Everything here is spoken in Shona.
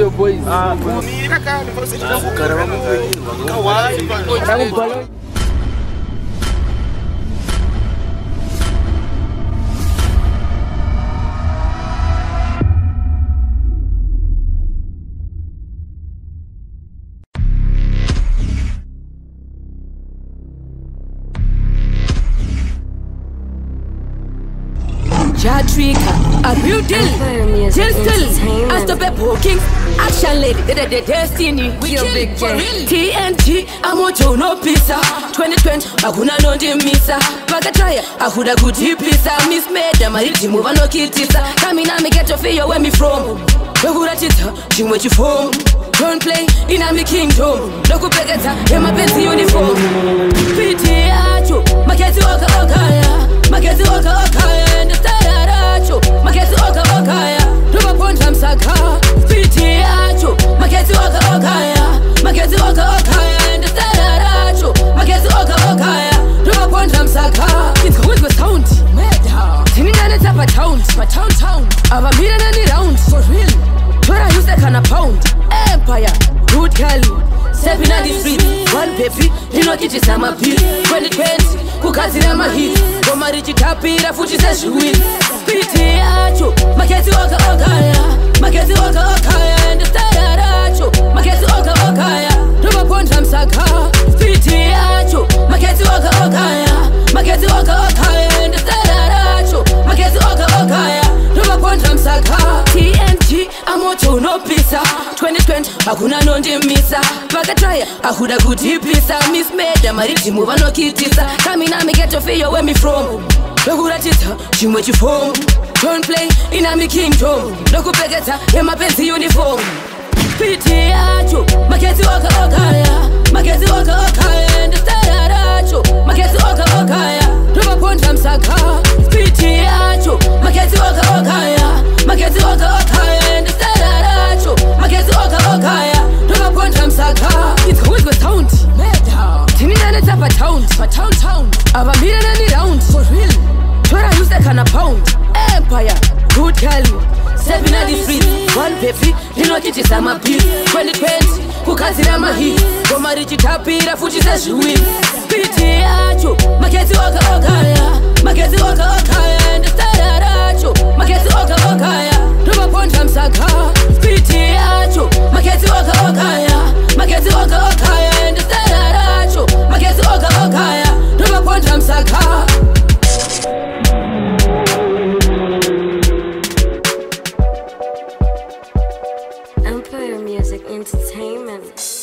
Yo boys. Jatrika, a real deal. Jill still, I stop at poking. Action lady, the destiny. We kill big game. TNT, I'm on to no pizza. 2020, hakuna no dimisa. Pakataya, hakuda kuti pizza. Miss Meda, mariti move no kitisa. Coming and me get to feel where me from. Wehura tita, chimwe chifom. Don't play in a me kingdom. Loku pegeta, my fancy uniform. Piti acho, maketi oka okaya. Maketi oka okaya, and the staracho. Maketi oka okaya, Ruba Pontam Saka. Piti acho, maketi oka okaya. Maketi oka okaya, and the staracho. Maketi oka okaya, Ruba Pontam Saka. It's good with sound. Meda, singing on the top of town. My town. Ava million and the round. For real. Tora use that kind of pound. Empire, good Cali. Stepping on the street, one peppy, you know get some appeal. 2020, kukazira mahit. Goma richi tapira, fuchi says you win. Piti acho, maketi oka okaya. Maketi oka okaya, and the staracho. Maketi oka okaya, Ruba Pontam Saka. Piti acho, maketi oka okaya. Maketi oka okaya, and the staracho. Maketi oka okaya, Ruba Pontam Saka. TNT, I'm on to no pizza. 2020, hakuna no dimisa. Pakataya, hakuda kuti pizza. Miss Meda, mariti move no kitisa. Coming and me get to feel where me from. Wehura tita, chimwe chifom. Don't play in a me kingdom. Loku pegeta, my fancy uniform. Piti acho, maketi oka okaya. Maketi oka okaya, and the staracho. Maketi oka okaya, Ruba Pontam Saka. Piti acho, maketi oka okaya. Maketi oka okaya, and the staracho. Maketi oka okaya, Ruba Pontam Saka. It's good with sound. Meda, singing on the top of town. My town. Ava million and the round. For real. Tora use that kind of pound. Empire, good Cali. Stepping on the street, one peppy, you know get some appeal. 2020, kukazira mahit. Goma richi tapira, fuchi says you win. Piti acho, maketi oka okaya. Maketi oka okaya, and the staracho. Maketi oka okaya, Ruba Pontam Saka. Piti acho, maketi oka okaya. Maketi oka okaya, and the staracho. Maketi oka okaya, Ruba Pontam Saka. Empire Music Entertainment.